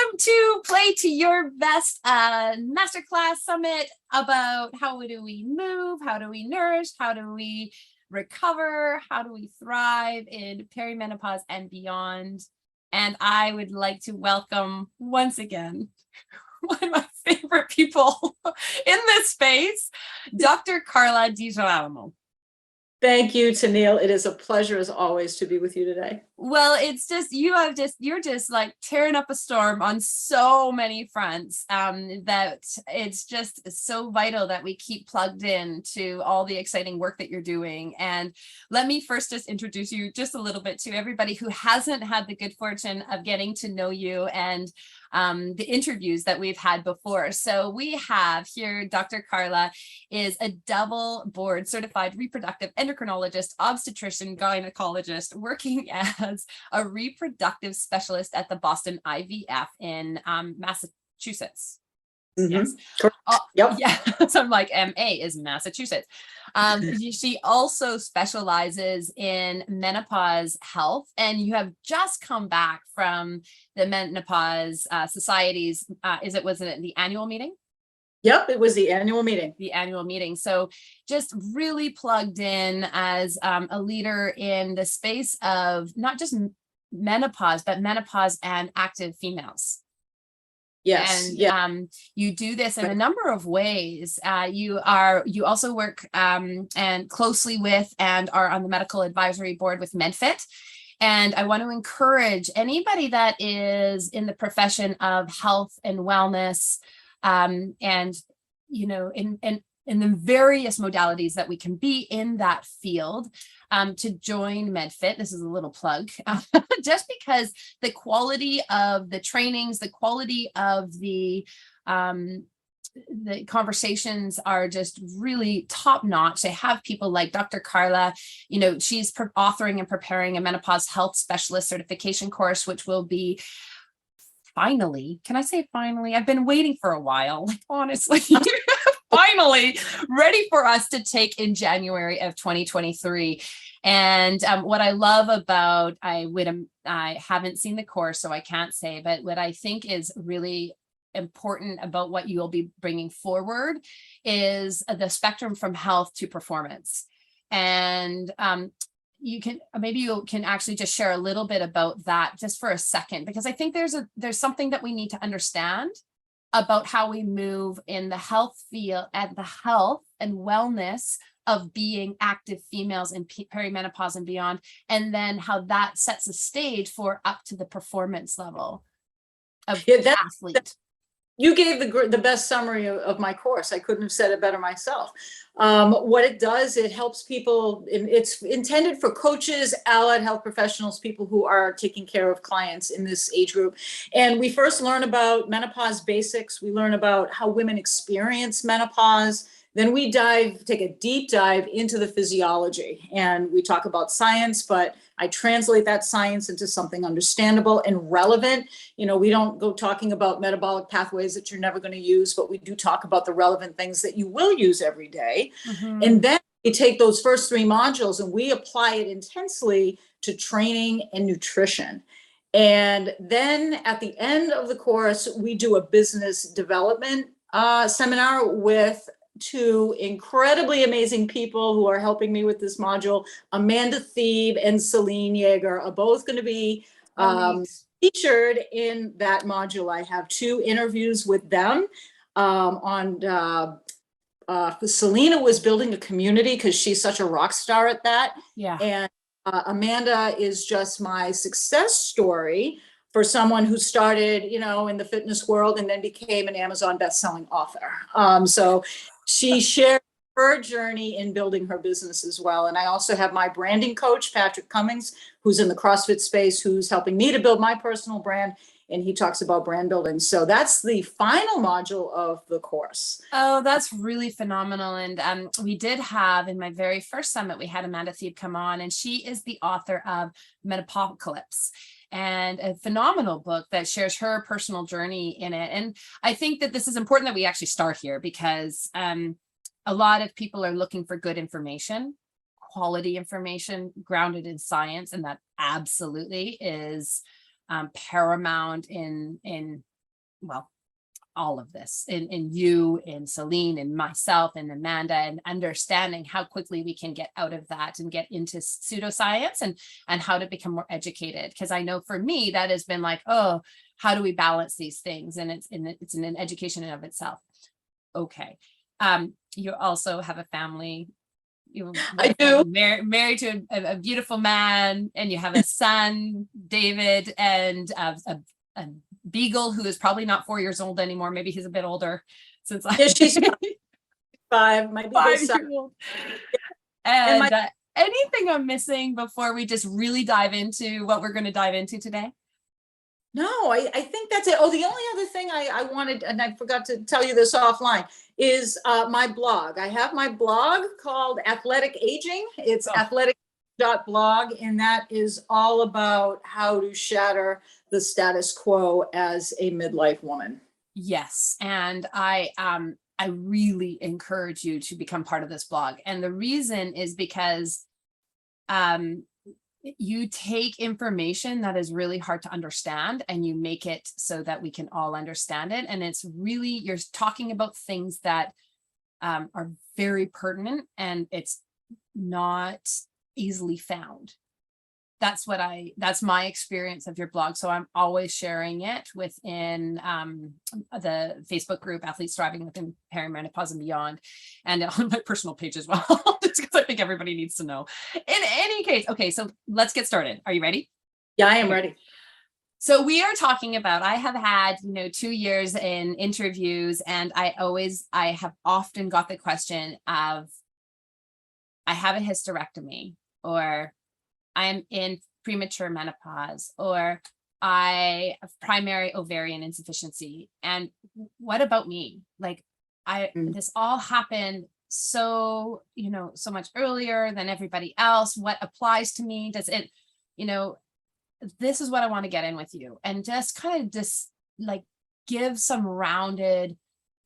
Welcome to Play to Your Best Masterclass Summit about how do we move, how do we nourish, how do we recover, how do we thrive in perimenopause and beyond. And I would like to welcome once again one of my favorite people in this space, Dr. Carla DiGirolamo. Thank you, Tennille. It is a pleasure as always to be with you today. Well, it's just you're just like tearing up a storm on so many fronts, that it's just so vital that we keep plugged in to all the exciting work that you're doing. And let me first just introduce you just a little bit to everybody who hasn't had the good fortune of getting to know you and the interviews that we've had before. So we have here, Dr. Carla is a double board certified reproductive endocrinologist, obstetrician gynecologist, working as a reproductive specialist at the Boston IVF in Massachusetts. Mm-hmm. Yes. Yep. Yeah. So I'm like, MA is Massachusetts. She also specializes in menopause health, and you have just come back from the Menopause Society's, was it the annual meeting? Yep, it was the annual meeting. The annual meeting. So just really plugged in as a leader in the space of not just menopause, but menopause and active females. Yes. And you do this in a number of ways. You also work and closely with and are on the medical advisory board with Medfit. And I want to encourage anybody that is in the profession of health and wellness, and in the various modalities that we can be in that field, to join Medfit. This is a little plug, just because the quality of the trainings, the quality of the conversations are just really top notch. They have people like Dr. Carla, she's authoring and preparing a menopause health specialist certification course, which will be finally, can I say finally? I've been waiting for a while, like honestly, finally ready for us to take in January of 2023. And what I love about, I haven't seen the course, so I can't say, but what I think is really important about what you'll be bringing forward is the spectrum from health to performance. And you can actually just share a little bit about that just for a second, because I think there's something that we need to understand about how we move in the health field and the health and wellness of being active females in perimenopause and beyond, and then how that sets the stage for up to the performance level of the athlete. You gave the best summary of my course. I couldn't have said it better myself. What it does, it helps people. It's intended for coaches, allied health professionals, people who are taking care of clients in this age group. And we first learn about menopause basics. We learn about how women experience menopause. Then we take a deep dive into the physiology, and we talk about science, but I translate that science into something understandable and relevant. We don't go talking about metabolic pathways that you're never going to use, but we do talk about the relevant things that you will use every day. Mm-hmm. And then we take those first 3 modules and we apply it intensely to training and nutrition. And then at the end of the course, we do a business development seminar with 2 incredibly amazing people who are helping me with this module. Amanda Thieb and Celine Yeager are both going to be featured in that module. I have 2 interviews with them. Selena was building a community because she's such a rock star at that. Yeah. And Amanda is just my success story for someone who started, in the fitness world and then became an Amazon best-selling author. So she shared her journey in building her business as well. And I also have my branding coach, Patrick Cummings, who's in the CrossFit space, who's helping me to build my personal brand. And he talks about brand building. So that's the final module of the course. Oh, that's really phenomenal. And we did have, in my very first summit, we had Amanda Thieb come on, and she is the author of Menopocalypse, and a phenomenal book that shares her personal journey in it. And I think that this is important that we actually start here, because a lot of people are looking for good information, quality information grounded in science, and that absolutely is paramount in well, all of this in you, in Celine, and myself, and Amanda, and understanding how quickly we can get out of that and get into pseudoscience and how to become more educated. Because I know for me, that has been like, oh, how do we balance these things? And it's an education in of itself. Okay. You also have a family. I do. Married to a beautiful man, and you have a son, David, and a beagle who is probably not 4 years old anymore. Maybe he's a bit older since Yeah, she's 5, might be 5-year-old. And anything I'm missing before we just really dive into what we're going to dive into today? No, I think that's it. Oh, the only other thing I wanted, and I forgot to tell you this offline, is my blog. I have my blog called Athletic Aging. It's athletic.blog, and that is all about how to shatter the status quo as a midlife woman. Yes, and I really encourage you to become part of this blog. And the reason is because you take information that is really hard to understand and you make it so that we can all understand it. And it's really, you're talking about things that are very pertinent, and it's not easily found. That's my experience of your blog. So I'm always sharing it within the Facebook group, Athletes Thriving Within Perimenopause and Beyond, and on my personal page as well, just because I think everybody needs to know. In any case, okay, so let's get started. Are you ready? Yeah, I am ready. So we are talking about, I have had, 2 years in interviews, and I have often got the question of, I have a hysterectomy, or I'm in premature menopause, or I have primary ovarian insufficiency. And what about me? Like this all happened so, so much earlier than everybody else. What applies to me? Does it, this is what I want to get in with you, and just kind of just like give some rounded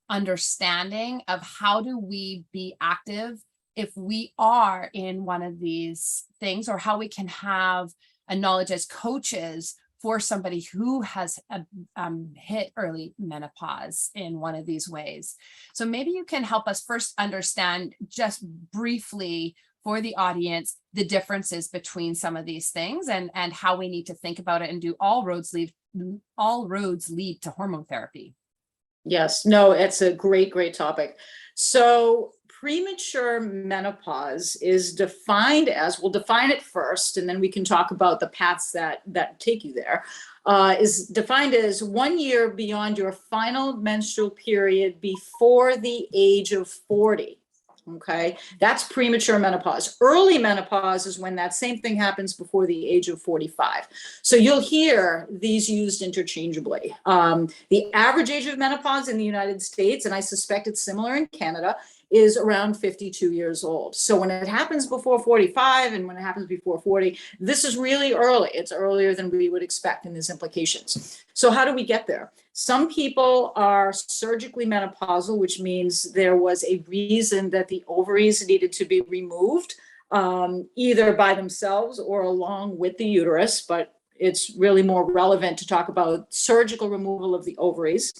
understanding of how do we be active if we are in one of these things, or how we can have a knowledge as coaches for somebody who has hit early menopause in one of these ways. So maybe you can help us first understand, just briefly for the audience, the differences between some of these things, and how we need to think about it, and do all roads lead to hormone therapy. Yes, no, it's a great topic. So premature menopause is defined as, we'll define it first, and then we can talk about the paths that take you there, is defined as 1 year beyond your final menstrual period before the age of 40. Okay, that's premature menopause. Early menopause is when that same thing happens before the age of 45. So you'll hear these used interchangeably. The average age of menopause in the United States, and I suspect it's similar in Canada, is around 52 years old. So when it happens before 45 and when it happens before 40, this is really early. It's earlier than we would expect, and there's implications. So how do we get there? Some people are surgically menopausal, which means there was a reason that the ovaries needed to be removed, either by themselves or along with the uterus, but it's really more relevant to talk about surgical removal of the ovaries.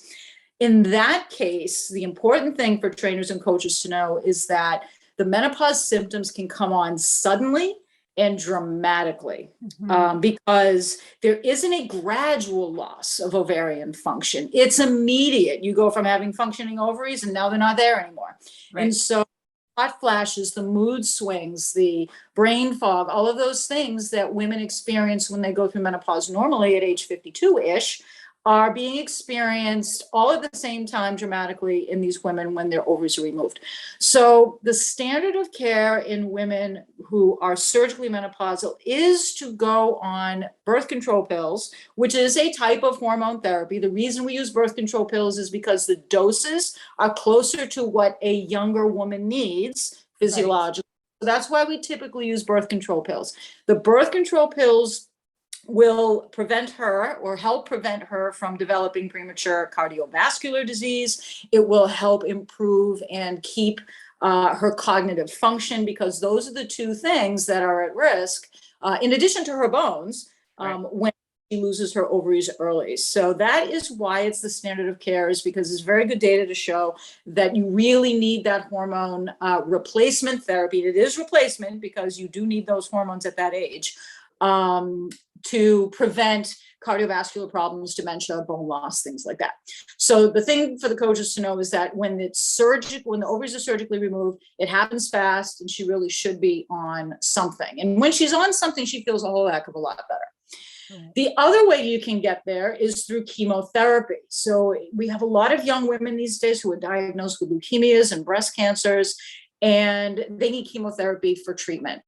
In that case, the important thing for trainers and coaches to know is that the menopause symptoms can come on suddenly and dramatically, because there isn't a gradual loss of ovarian function. It's immediate. You go from having functioning ovaries and now they're not there anymore. Right. And so hot flashes, the mood swings, the brain fog, all of those things that women experience when they go through menopause normally at age 52-ish, are being experienced all at the same time dramatically in these women when their ovaries are removed. So the standard of care in women who are surgically menopausal is to go on birth control pills, which is a type of hormone therapy. The reason we use birth control pills is because the doses are closer to what a younger woman needs physiologically. Right. So that's why we typically use birth control pills. The birth control pills will prevent her or help prevent her from developing premature cardiovascular disease. It will help improve and keep her cognitive function, because those are the two things that are at risk, in addition to her bones, when she loses her ovaries early. So that is why it's the standard of care, is because there's very good data to show that you really need that hormone replacement therapy. It is replacement because you do need those hormones at that age to prevent cardiovascular problems, dementia, bone loss, things like that. So the thing for the coaches to know is that when it's surgical, when the ovaries are surgically removed, it happens fast, and she really should be on something. And when she's on something, she feels a whole heck of a lot better. The other way you can get there is through chemotherapy. So we have a lot of young women these days who are diagnosed with leukemias and breast cancers, and they need chemotherapy for treatment.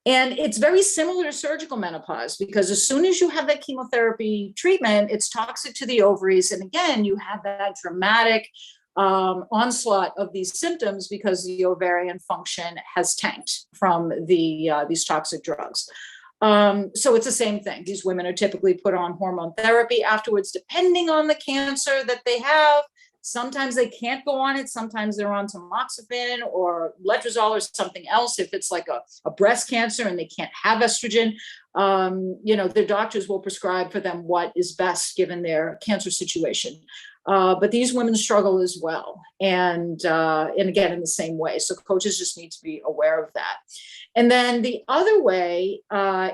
And it's very similar to surgical menopause, because as soon as you have that chemotherapy treatment, it's toxic to the ovaries. And again, you have that dramatic onslaught of these symptoms because the ovarian function has tanked from these toxic drugs. So it's the same thing. These women are typically put on hormone therapy afterwards, depending on the cancer that they have. Sometimes they can't go on it. Sometimes they're on tamoxifen or letrozole or something else. If it's like a breast cancer and they can't have estrogen, their doctors will prescribe for them what is best given their cancer situation. But these women struggle as well. And again, in the same way. So coaches just need to be aware of that. And then the other way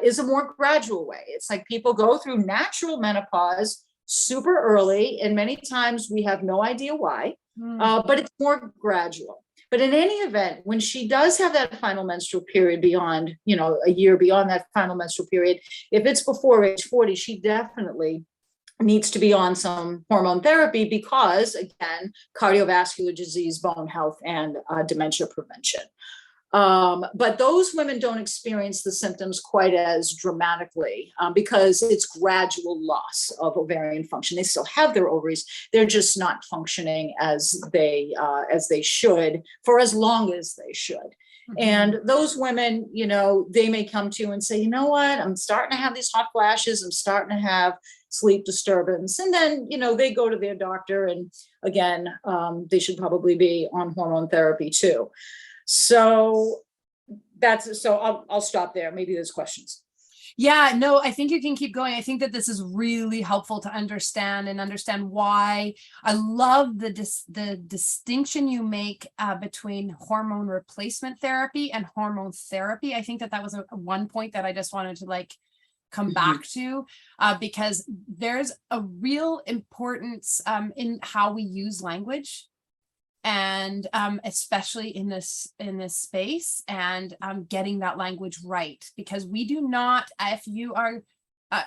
is a more gradual way. It's like people go through natural menopause super early, and many times we have no idea why, but it's more gradual. But in any event, when she does have that final menstrual period beyond, a year beyond that final menstrual period, if it's before age 40, she definitely needs to be on some hormone therapy because, again, cardiovascular disease, bone health, and dementia prevention. But those women don't experience the symptoms quite as dramatically because it's gradual loss of ovarian function. They still have their ovaries. They're just not functioning as they should for as long as they should. Mm-hmm. And those women, they may come to you and say, you know what, I'm starting to have these hot flashes. I'm starting to have sleep disturbance. And then, they go to their doctor, and again, they should probably be on hormone therapy too. So I'll stop there. Maybe there's questions. Yeah, no, I think you can keep going. I think that this is really helpful to understand why. I love the distinction you make between hormone replacement therapy and hormone therapy. I think that was one point that I just wanted to come back to because there's a real importance in how we use language. And especially in this space, and getting that language right, because we do not, if you are,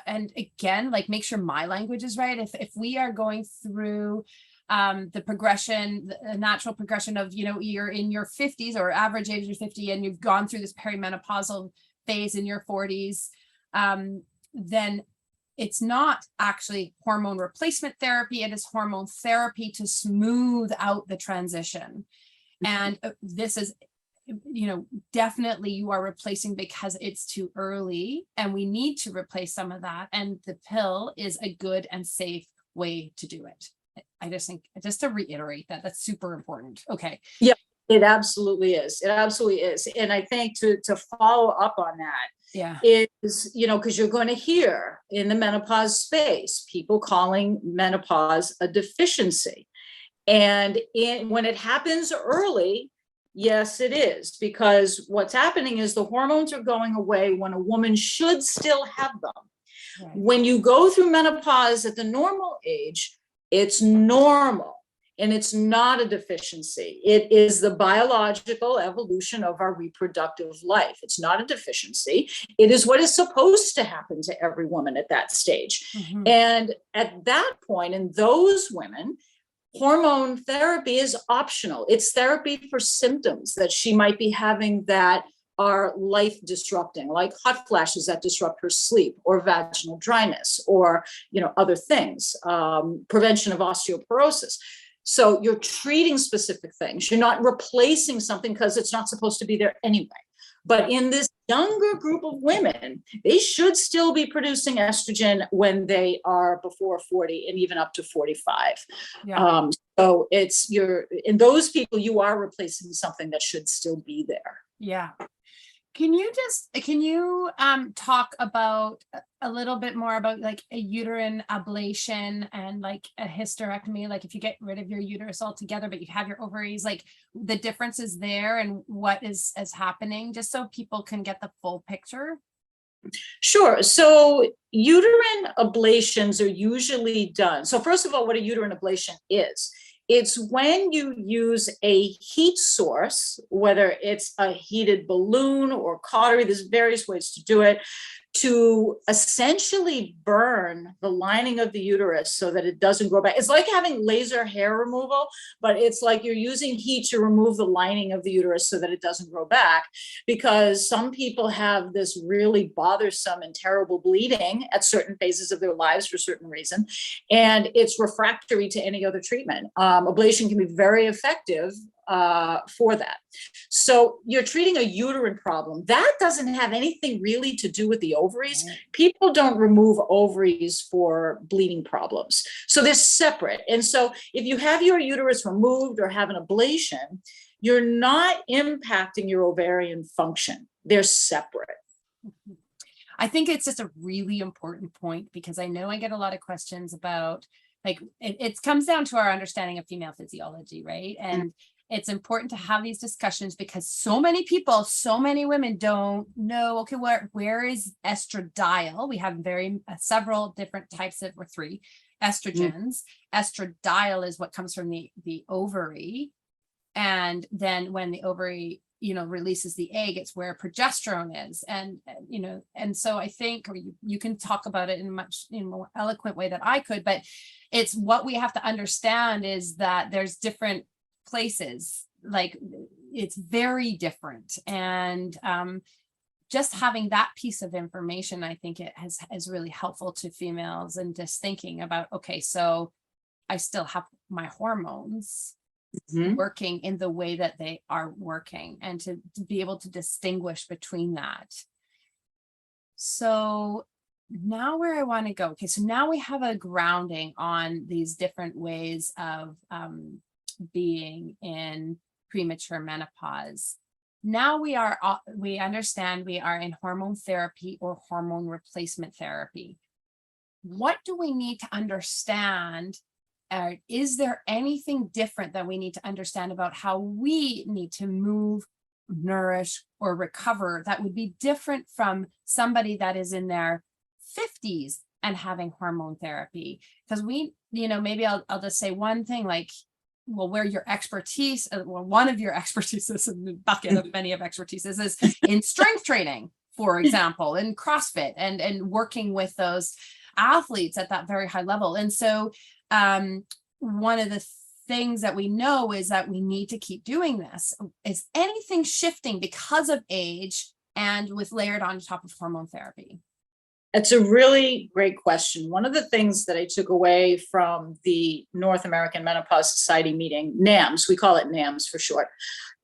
and again, make sure my language is right. If we are going through the progression, the natural progression of, you're in your 50s or average age of 50, and you've gone through this perimenopausal phase in your 40s, then it's not actually hormone replacement therapy. It is hormone therapy to smooth out the transition. And this is, definitely you are replacing because it's too early, and we need to replace some of that. And the pill is a good and safe way to do it. I just think, just to reiterate that's super important. Okay. Yeah, it absolutely is. It absolutely is. And I think to follow up on that, is, because you're going to hear in the menopause space, people calling menopause a deficiency. And when it happens early, yes, it is, because what's happening is the hormones are going away when a woman should still have them. Right. When you go through menopause at the normal age, it's normal. And it's not a deficiency. It is the biological evolution of our reproductive life. It's not a deficiency. It is what is supposed to happen to every woman at that stage. Mm-hmm. And at that point, in those women, hormone therapy is optional. It's therapy for symptoms that she might be having that are life disrupting, like hot flashes that disrupt her sleep, or vaginal dryness, or other things, prevention of osteoporosis. So you're treating specific things. You're not replacing something because it's not supposed to be there anyway. But in this younger group of women, they should still be producing estrogen when they are before 40 and even up to 45. Yeah. So in those people, you are replacing something that should still be there. Yeah. Can you talk about a little bit more about like a uterine ablation and like a hysterectomy, like if you get rid of your uterus altogether, but you have your ovaries, like the differences there and what is happening, just so people can get the full picture? Sure. So uterine ablations are usually done. So first of all, what a uterine ablation is, it's when you use a heat source, whether it's a heated balloon or cautery, there's various ways to do it, to essentially burn the lining of the uterus so that it doesn't grow back. It's like having laser hair removal, but it's like you're using heat to remove the lining of the uterus so that it doesn't grow back, because some people have this really bothersome and terrible bleeding at certain phases of their lives for certain reason, and it's refractory to any other treatment. Ablation can be very effective for that. So you're treating a uterine problem. That doesn't have anything really to do with the ovaries. People don't remove ovaries for bleeding problems. So they're separate. And so if you have your uterus removed or have an ablation, you're not impacting your ovarian function. They're separate. I think it's just a really important point, because I know I get a lot of questions about, like, it comes down to our understanding of female physiology, right? And it's important to have these discussions because so many people, so many women don't know, okay, where is estradiol? We have several different types of, or three estrogens. Estradiol is what comes from the ovary. And then when the ovary, releases the egg, it's where progesterone is. And, and so I think, or you can talk about it in a much more eloquent way than I could, but it's what we have to understand is that there's different places, like it's very different. And just having that piece of information, I think it is really helpful to females, and just thinking about, okay, so I still have my hormones working in the way that they are working, and to be able to distinguish between that. So now where I want to go, okay, so now we have a grounding on these different ways of being in premature menopause. Now we understand we are in hormone therapy or hormone replacement therapy. What do we need to understand? Is there anything different that we need to understand about how we need to move, nourish, or recover that would be different from somebody that is in their 50s and having hormone therapy? Because maybe I'll just say one thing, like, well, where your expertise, one of your expertises in the bucket of many of expertises is in strength training, for example, in CrossFit, and working with those athletes at that very high level. And so one of the things that we know is that we need to keep doing this. Is anything shifting because of age and with layered on top of hormone therapy? It's a really great question. One of the things that I took away from the North American Menopause Society meeting, NAMS, we call it NAMS for short,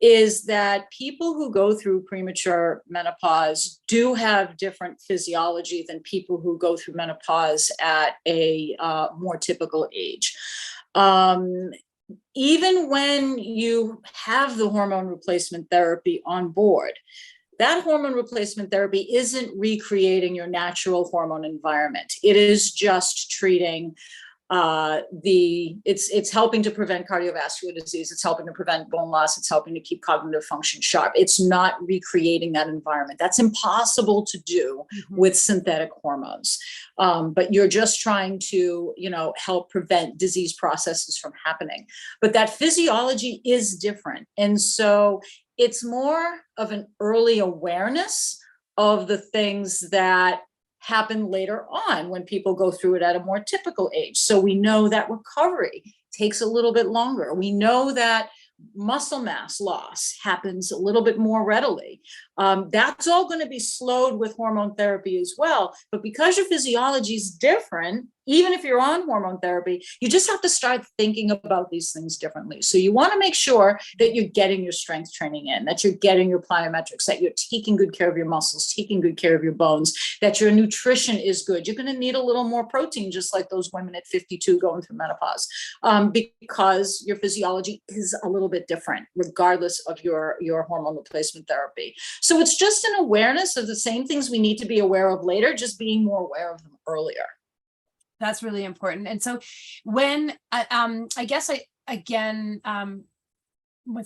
is that people who go through premature menopause do have different physiology than people who go through menopause at a more typical age. Even when you have the hormone replacement therapy on board, that hormone replacement therapy isn't recreating your natural hormone environment. It is just treating it's helping to prevent cardiovascular disease. It's helping to prevent bone loss. It's helping to keep cognitive function sharp. It's not recreating that environment. That's impossible to do with synthetic hormones. But you're just trying to, help prevent disease processes from happening. But that physiology is different. And so it's more of an early awareness of the things that happen later on when people go through it at a more typical age. So we know that recovery takes a little bit longer. We know that muscle mass loss happens a little bit more readily. That's all going to be slowed with hormone therapy as well. But because your physiology is different, even if you're on hormone therapy, you just have to start thinking about these things differently. So you want to make sure that you're getting your strength training in, that you're getting your plyometrics, that you're taking good care of your muscles, taking good care of your bones, that your nutrition is good. You're going to need a little more protein, just like those women at 52 going through menopause, because your physiology is a little bit different, regardless of your hormone replacement therapy. So it's just an awareness of the same things we need to be aware of later, just being more aware of them earlier. That's really important. And so when I guess with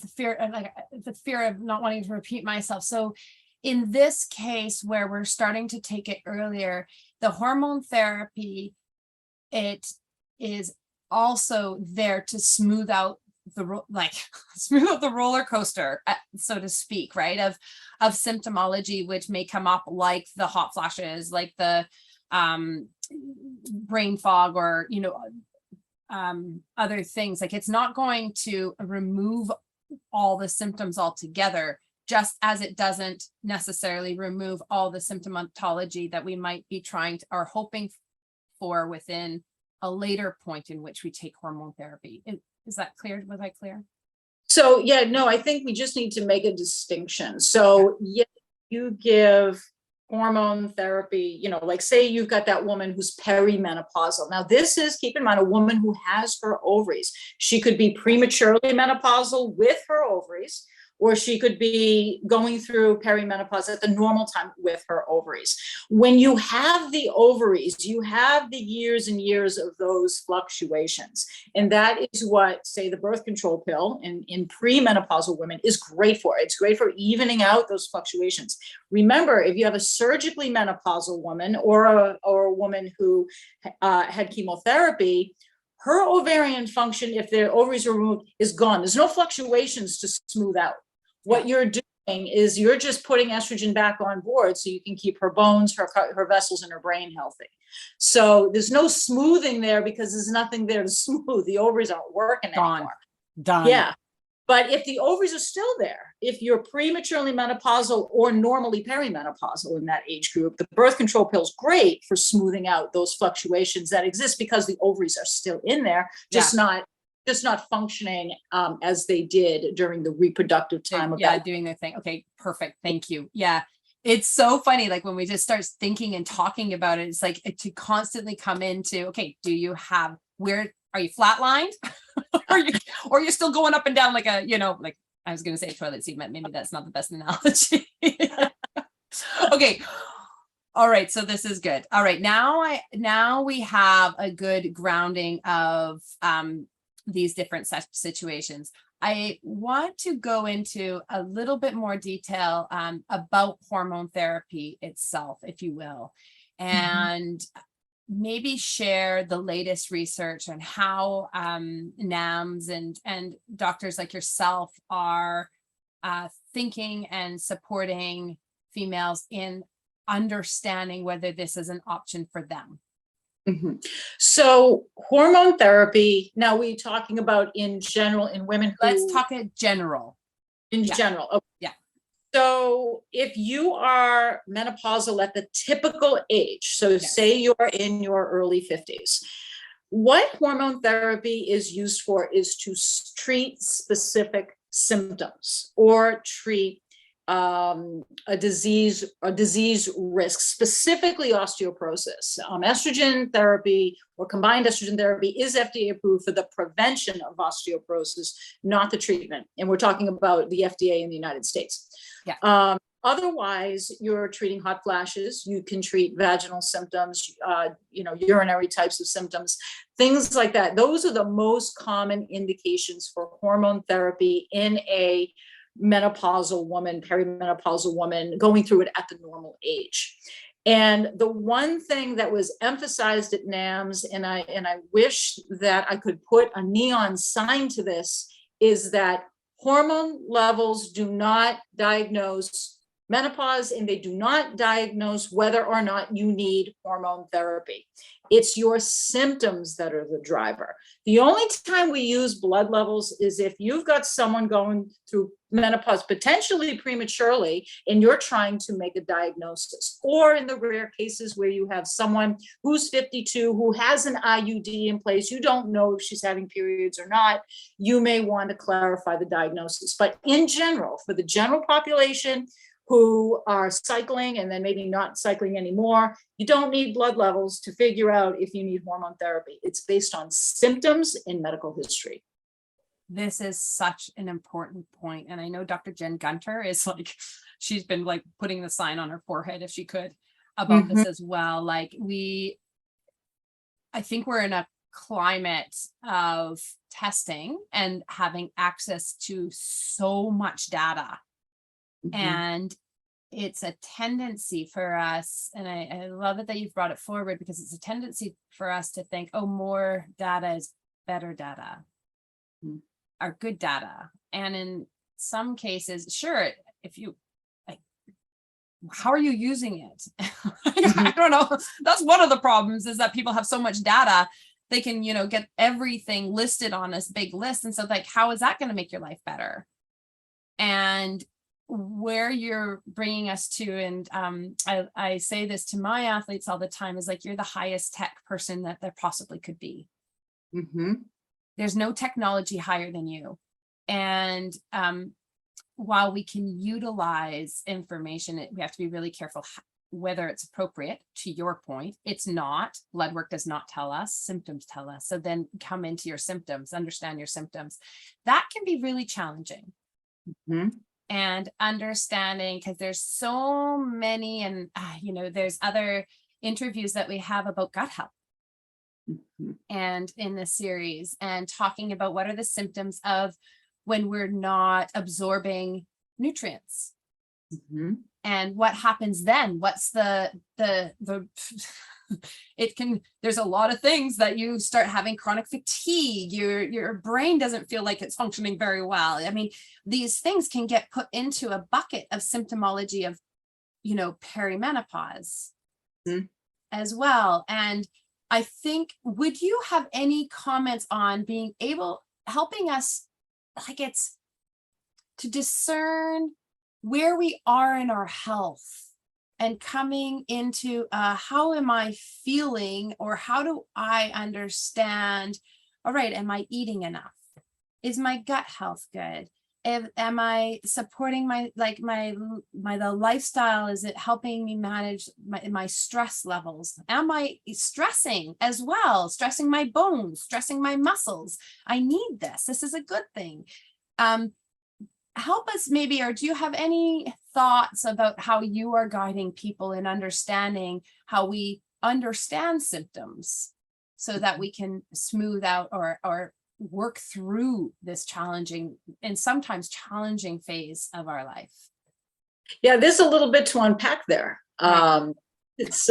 the fear of not wanting to repeat myself. So in this case where we're starting to take it earlier, the hormone therapy, it is also there to smooth out the roller coaster, so to speak, right? Of symptomology, which may come up, like the hot flashes, like the brain fog, or other things. Like, it's not going to remove all the symptoms altogether, just as it doesn't necessarily remove all the symptomatology that we might be trying to, or hoping for, within a later point in which we take hormone therapy. Is that clear? Was I clear? So yeah, no, I think we just need to make a distinction. So yeah, you give hormone therapy, like say you've got that woman who's perimenopausal. Now this is, keep in mind, a woman who has her ovaries. She could be prematurely menopausal with her ovaries, or she could be going through perimenopause at the normal time with her ovaries. When you have the ovaries, you have the years and years of those fluctuations. And that is what, say, the birth control pill in premenopausal women is great for. It's great for evening out those fluctuations. Remember, if you have a surgically menopausal woman, or a woman who had chemotherapy, her ovarian function, if their ovaries are removed, is gone. There's no fluctuations to smooth out. What you're doing is you're just putting estrogen back on board so you can keep her bones, her vessels, and her brain healthy. So there's no smoothing there, because there's nothing there to smooth. The ovaries aren't working anymore. Done. Yeah. But if the ovaries are still there, if you're prematurely menopausal or normally perimenopausal in that age group, the birth control pill is great for smoothing out those fluctuations that exist, because the ovaries are still in there, just not functioning as they did during the reproductive time of that. Doing their thing. Okay, perfect. Thank you. Yeah. It's so funny, like when we just start thinking and talking about it, it's like to constantly come into, okay, are you flatlined? or you're still going up and down like like I was going to say a toilet seat, but maybe that's not the best analogy. Okay. All right. So this is good. All right. Now we have a good grounding of these different situations. I want to go into a little bit more detail about hormone therapy itself, if you will, and maybe share the latest research on how NAMs and doctors like yourself are thinking and supporting females in understanding whether this is an option for them. So hormone therapy, now we're talking about in general in women who... Let's talk in general. General. Okay. Yeah. So if you are menopausal at the typical age, so say you're in your early 50s, what hormone therapy is used for is to treat specific symptoms or treat a disease risk, specifically osteoporosis. Estrogen therapy or combined estrogen therapy is FDA approved for the prevention of osteoporosis, not the treatment. And we're talking about the FDA in the United States. Yeah. Otherwise, you're treating hot flashes. You can treat vaginal symptoms, urinary types of symptoms, things like that. Those are the most common indications for hormone therapy in a menopausal woman, perimenopausal woman going through it at the normal age. And the one thing that was emphasized at NAMS, and I wish that I could put a neon sign to this, is that hormone levels do not diagnose menopause, and they do not diagnose whether or not you need hormone therapy. It's your symptoms that are the driver. The only time we use blood levels is if you've got someone going through menopause potentially prematurely and you're trying to make a diagnosis, or in the rare cases where you have someone who's 52 who has an IUD in place, you don't know if she's having periods or not, you may want to clarify the diagnosis. But in general, for the general population who are cycling and then maybe not cycling anymore, you don't need blood levels to figure out if you need hormone therapy. It's based on symptoms and medical history. This is such an important point. And I know Dr. Jen Gunter is like, she's been like putting the sign on her forehead if she could about this as well. Like I think we're in a climate of testing and having access to so much data. And it's a tendency for us, and I love it that you've brought it forward, because it's a tendency for us to think, oh, more data is better data, or good data. And in some cases, sure, if you like, how are you using it? I don't know. That's one of the problems, is that people have so much data, they can, get everything listed on this big list. And so like, how is that going to make your life better? And where you're bringing us to, and I say this to my athletes all the time, is like, you're the highest tech person that there possibly could be. There's no technology higher than you. And while we can utilize information, we have to be really careful whether it's appropriate. To your point, it's not. Blood work does not tell us, symptoms tell us. So then come into your symptoms, understand your symptoms. That can be really challenging. And understanding, because there's so many, and there's other interviews that we have about gut health and in this series, and talking about what are the symptoms of when we're not absorbing nutrients, and what happens then. What's the there's a lot of things that you start having: chronic fatigue, your brain doesn't feel like it's functioning very well. I mean, these things can get put into a bucket of symptomology of, perimenopause as well. And I think, would you have any comments on helping us, like, it's to discern where we are in our health, and coming into how am I feeling, or how do I understand, all right, am I eating enough? Is my gut health good? Am I supporting the lifestyle? Is it helping me manage my stress levels? Am I stressing as well? Stressing my bones, stressing my muscles. I need this. This is a good thing. Help us maybe, or do you have any thoughts about how you are guiding people in understanding how we understand symptoms, so that we can smooth out or work through this challenging and sometimes challenging phase of our life? Yeah, there's a little bit to unpack there. But this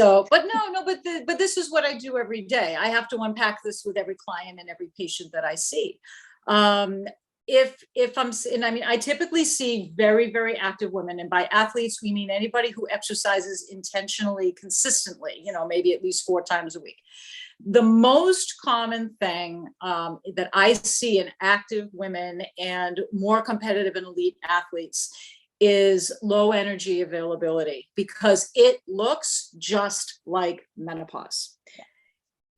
is what I do every day. I have to unpack this with every client and every patient that I see. I typically see very, very active women, and by athletes, we mean anybody who exercises intentionally, consistently, maybe at least 4 times a week. The most common thing that I see in active women and more competitive and elite athletes is low energy availability, because it looks just like menopause.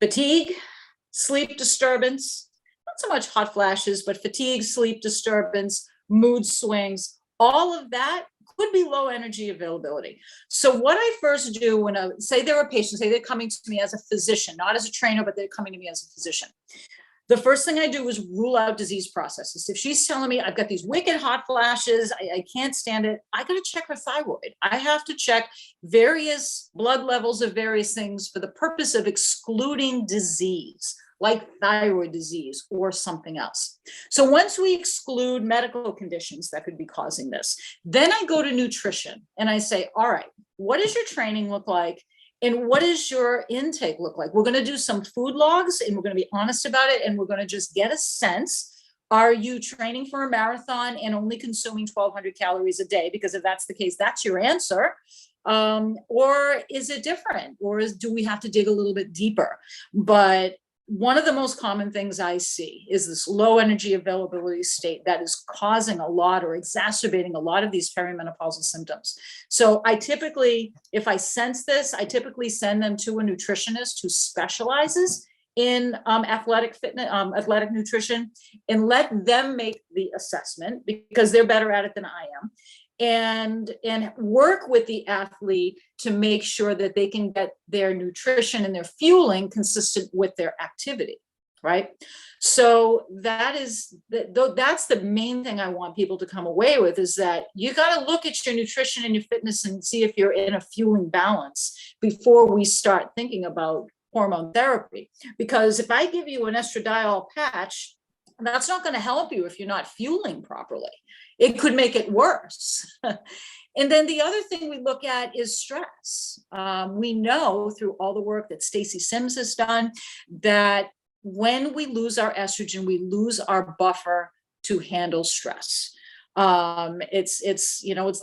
Fatigue, sleep disturbance, not so much hot flashes, but fatigue, sleep disturbance, mood swings, all of that could be low energy availability. So what I first do when say they're a patient, say they're coming to me as a physician, not as a trainer, but they're coming to me as a physician. The first thing I do is rule out disease processes. If she's telling me I've got these wicked hot flashes, I can't stand it, I got to check her thyroid. I have to check various blood levels of various things for the purpose of excluding disease, like thyroid disease or something else. So once we exclude medical conditions that could be causing this, then I go to nutrition and I say, all right, what does your training look like? And what does your intake look like? We're going to do some food logs, and we're going to be honest about it. And we're going to just get a sense Are you training for a marathon and only consuming 1,200 calories a day? Because if that's the case, that's your answer. Or is it different? Or do we have to dig a little bit deeper? But one of the most common things I see is this low energy availability state that is causing a lot or exacerbating a lot of these perimenopausal symptoms. So I typically, if I sense this, I typically send them to a nutritionist who specializes in athletic fitness, athletic nutrition, and let them make the assessment because they're better at it than I am. And work with the athlete to make sure that they can get their nutrition and their fueling consistent with their activity, right? So that's the main thing I want people to come away with, is that you got to look at your nutrition and your fitness and see if you're in a fueling balance before we start thinking about hormone therapy. Because if I give you an estradiol patch, that's not going to help you if you're not fueling properly. It could make it worse. And then the other thing we look at is stress. We know through all the work that Stacey Sims has done that when we lose our estrogen, we lose our buffer to handle stress. It's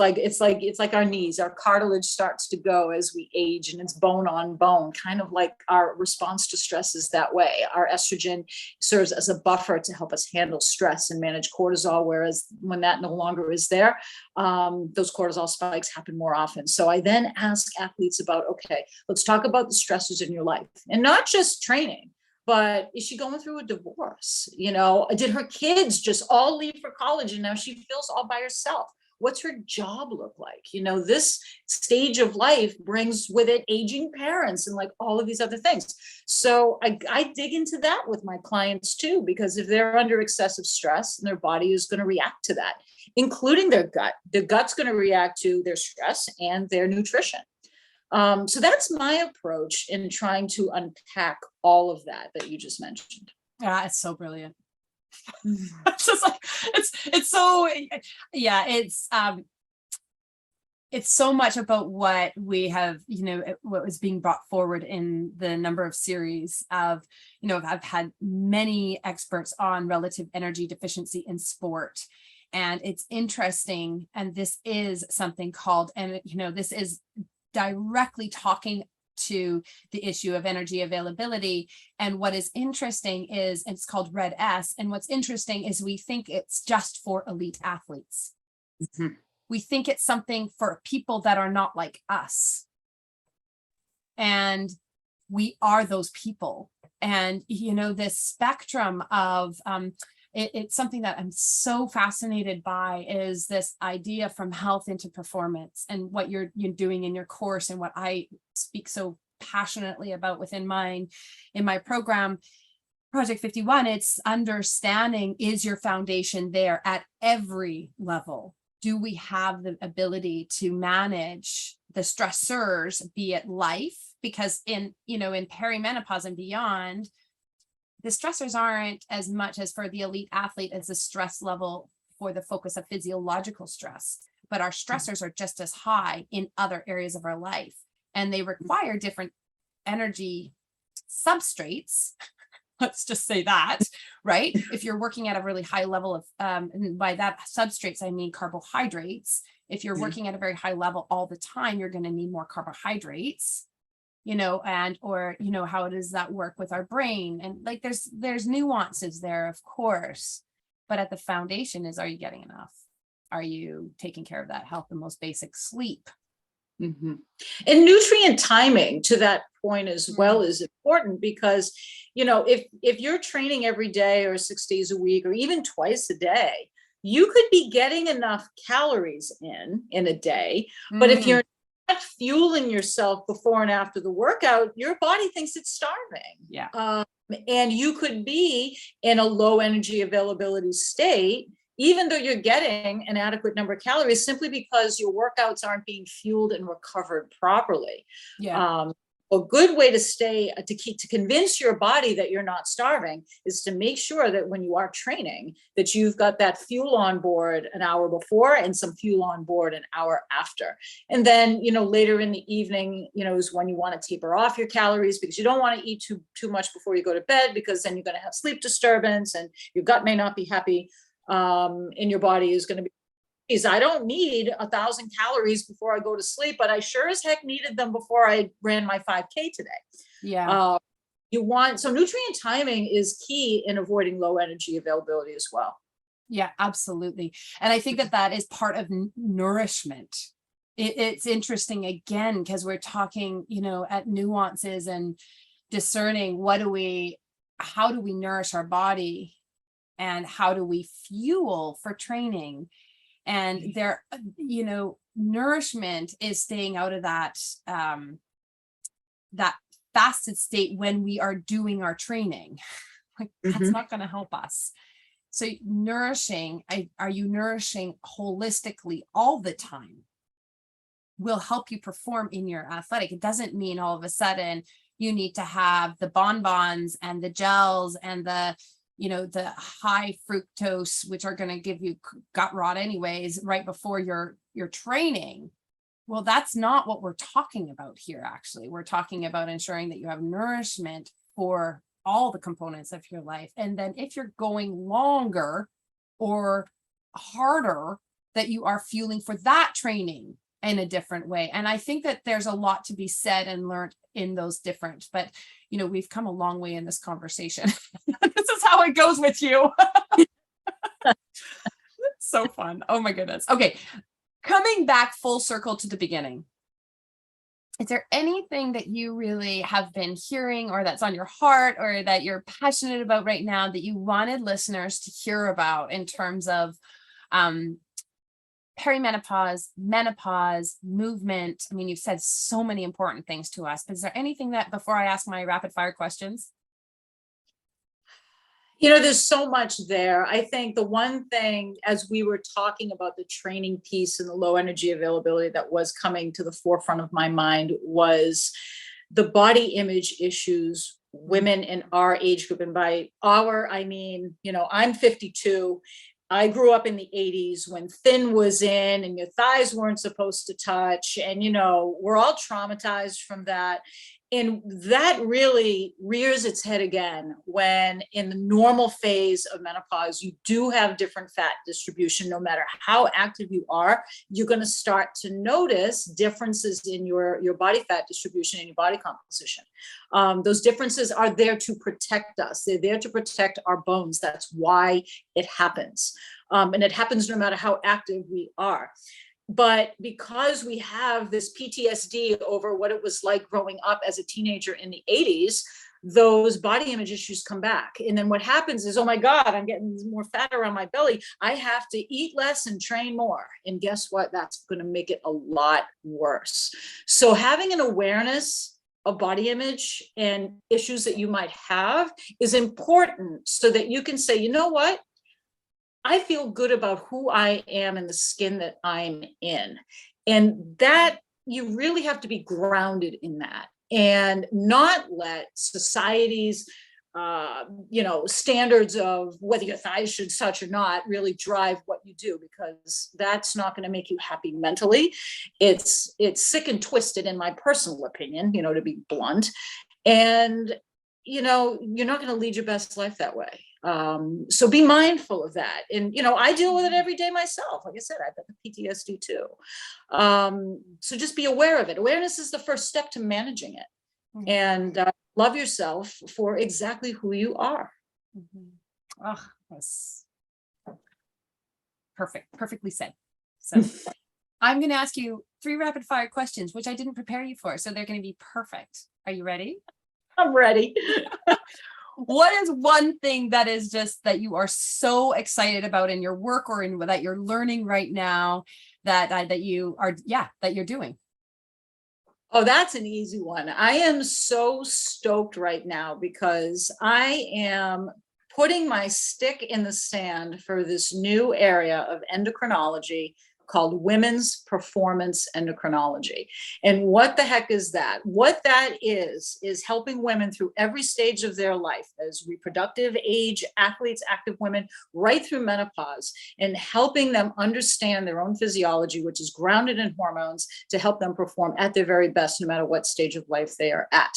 like our knees, our cartilage starts to go as we age, and it's bone on bone, kind of like our response to stress is that way. Our estrogen serves as a buffer to help us handle stress and manage cortisol, whereas when that no longer is there, those cortisol spikes happen more often. So I then ask athletes about, okay, let's talk about the stressors in your life, and not just training. But is she going through a divorce? Did her kids just all leave for college and now she feels all by herself? What's her job look like? This stage of life brings with it aging parents and like all of these other things. So I dig into that with my clients too, because if they're under excessive stress, and their body is going to react to that, including their gut. The gut's going to react to their stress and their nutrition. So that's my approach in trying to unpack all of that you just mentioned. Yeah, it's so brilliant. It's just like, it's so, yeah, it's so much about what we have, what was being brought forward in the number of series of, I've had many experts on relative energy deficiency in sport. And it's interesting. And this is something called, and this is directly talking to the issue of energy availability. And what is interesting is it's called Red S. And what's interesting is we think it's just for elite athletes. Mm-hmm. We think it's something for people that are not like us. And we are those people. And, this spectrum of, it's something that I'm so fascinated by, is this idea from health into performance, and what you're doing in your course, and what I speak so passionately about in my program, Project 51. It's understanding, is your foundation there at every level? Do we have the ability to manage the stressors, be it life? Because in perimenopause and beyond, the stressors aren't as much as for the elite athlete as the stress level for the focus of physiological stress, but our stressors are just as high in other areas of our life, and they require different energy substrates. Let's just say that, right? If you're working at a really high level of, and by that substrates, I mean carbohydrates. If you're working at a very high level all the time, you're going to need more carbohydrates. How does that work with our brain? And like, there's nuances there, of course, but at the foundation is, are you getting enough? Are you taking care of that health, the most basic sleep? Mm-hmm. And nutrient timing to that point as well is important, because, if you're training every day or 6 days a week or even twice a day, you could be getting enough calories in a day. But if you're not fueling yourself before and after the workout, your body thinks it's starving. Yeah. And you could be in a low energy availability state, even though you're getting an adequate number of calories, simply because your workouts aren't being fueled and recovered properly. Yeah. a good way to to convince your body that you're not starving is to make sure that when you are training, that you've got that fuel on board an hour before and some fuel on board an hour after. And then, later in the evening, is when you want to taper off your calories, because you don't want to eat too much before you go to bed, because then you're going to have sleep disturbance and your gut may not be happy. And your body is going to be, I don't need 1,000 calories before I go to sleep, but I sure as heck needed them before I ran my 5K today. Yeah. So nutrient timing is key in avoiding low energy availability as well. Yeah, absolutely. And I think that is part of nourishment. It's interesting again, because we're talking, at nuances and discerning how do we nourish our body and how do we fuel for training? And there, nourishment is staying out of that fasted state when we are doing our training. Like, that's not going to help us. So are you nourishing holistically all the time? Will help you perform in your athletic. It doesn't mean all of a sudden you need to have the bonbons and the gels and the high fructose, which are going to give you gut rot anyways, right before your training. Well, that's not what we're talking about here. Actually, we're talking about ensuring that you have nourishment for all the components of your life. And then if you're going longer or harder, that you are fueling for that training in a different way. And I think that there's a lot to be said and learned in those different, but we've come a long way in this conversation. This is how it goes with you. So fun. Oh my goodness. Okay. Coming back full circle to the beginning. Is there anything that you really have been hearing or that's on your heart or that you're passionate about right now that you wanted listeners to hear about in terms of perimenopause, menopause, movement? I mean, you've said so many important things to us, but is there anything that, before I ask my rapid fire questions? There's so much there. I think the one thing, as we were talking about the training piece and the low energy availability that was coming to the forefront of my mind, was the body image issues women in our age group. And by our, I mean, I'm 52. I grew up in the 80s when thin was in and your thighs weren't supposed to touch. And, we're all traumatized from that. And that really rears its head again when in the normal phase of menopause, you do have different fat distribution. No matter how active you are, you're going to start to notice differences in your body fat distribution and your body composition. Those differences are there to protect us. They're there to protect our bones. That's why it happens. And it happens no matter how active we are. But because we have this PTSD over what it was like growing up as a teenager in the 80s, those body image issues come back. And then what happens is, oh my God, I'm getting more fat around my belly. I have to eat less and train more. And guess what? That's going to make it a lot worse. So having an awareness of body image and issues that you might have is important so that you can say, you know what? I feel good about who I am and the skin that I'm in. And that you really have to be grounded in that and not let society's, standards of whether your thighs should touch or not really drive what you do, because that's not going to make you happy mentally. It's sick and twisted, in my personal opinion, to be blunt. And, you're not going to lead your best life that way. So be mindful of that. And, I deal with it every day myself. Like I said, I've got the PTSD too. So just be aware of it. Awareness is the first step to managing it. Mm-hmm. And love yourself for exactly who you are. Mm-hmm. Oh, that's perfect. Perfectly said. So I'm going to ask you 3 rapid fire questions, which I didn't prepare you for. So they're going to be perfect. Are you ready? I'm ready. What is one thing that is just that you are so excited about in your work or in that you're learning right now that you're doing? Oh, that's an easy one. I am so stoked right now because I am putting my stick in the sand for this new area of endocrinology called Women's Performance Endocrinology. And what the heck is that? What that is helping women through every stage of their life, as reproductive age athletes, active women, right through menopause, and helping them understand their own physiology, which is grounded in hormones, to help them perform at their very best, no matter what stage of life they are at.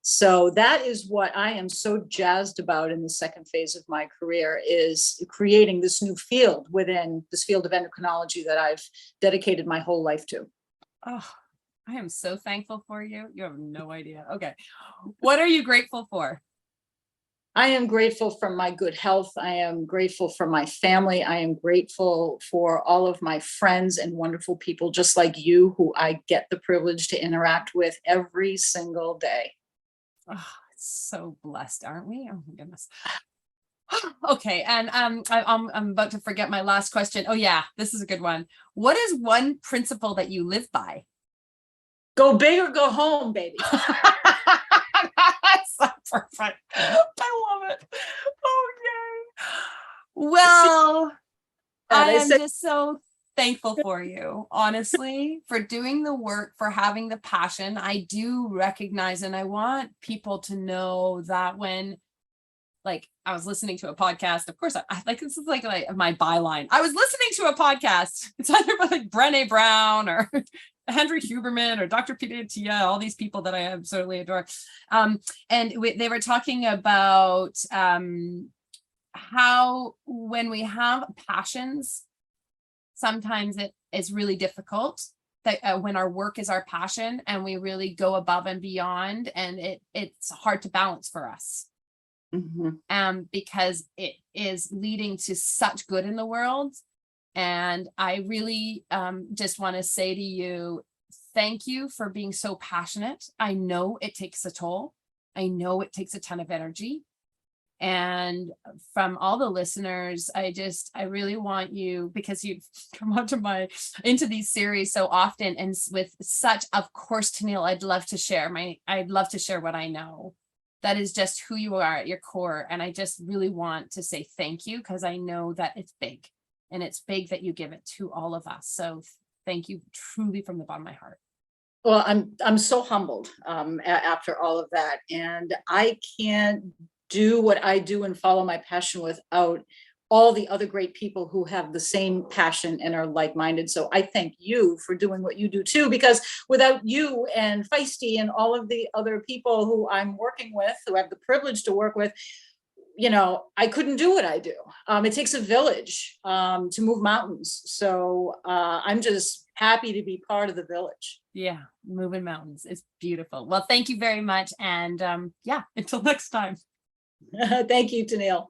So that is what I am so jazzed about in the second phase of my career, is creating this new field within this field of endocrinology that I've dedicated my whole life to. Oh, I am so thankful for you. You have no idea. Okay. What are you grateful for? I am grateful for my good health. I am grateful for my family. I am grateful for all of my friends and wonderful people just like you, who I get the privilege to interact with every single day. Oh, it's so blessed, aren't we? Oh my goodness. Okay, and I'm about to forget my last question. Oh yeah, this is a good one. What is one principle that you live by? Go big or go home, baby. That's so perfect. I love it. Okay. Well, I am just so thankful for you, honestly, for doing the work, for having the passion. I do recognize, and I want people to know that when, like, I was listening to a podcast, of course, I like, this is like my byline. I was listening to a podcast. It's either by like Brené Brown or Andrew Huberman or Dr. Peter Attia, all these people that I absolutely adore. And they were talking about how when we have passions, sometimes it is really difficult that when our work is our passion and we really go above and beyond, and it's hard to balance for us. Because it is leading to such good in the world. And I really just want to say to you, thank you for being so passionate. I know it takes a toll. I know it takes a ton of energy. And from all the listeners, I really want you, because you've come into these series so often, and with such, of course, Tennille, I'd love to share what I know. That is just who you are at your core. And I just really want to say thank you, because I know that it's big, and it's big that you give it to all of us. So thank you truly from the bottom of my heart. Well, I'm so humbled after all of that. And I can't do what I do and follow my passion without all the other great people who have the same passion and are like-minded. So I thank you for doing what you do too, because without you and Feisty and all of the other people who I'm working with, who have the privilege to work with, you know, I couldn't do what I do. It takes a village to move mountains. So I'm just happy to be part of the village. Yeah, moving mountains. It's beautiful. Well, thank you very much. And yeah, until next time. Thank you, Tennille.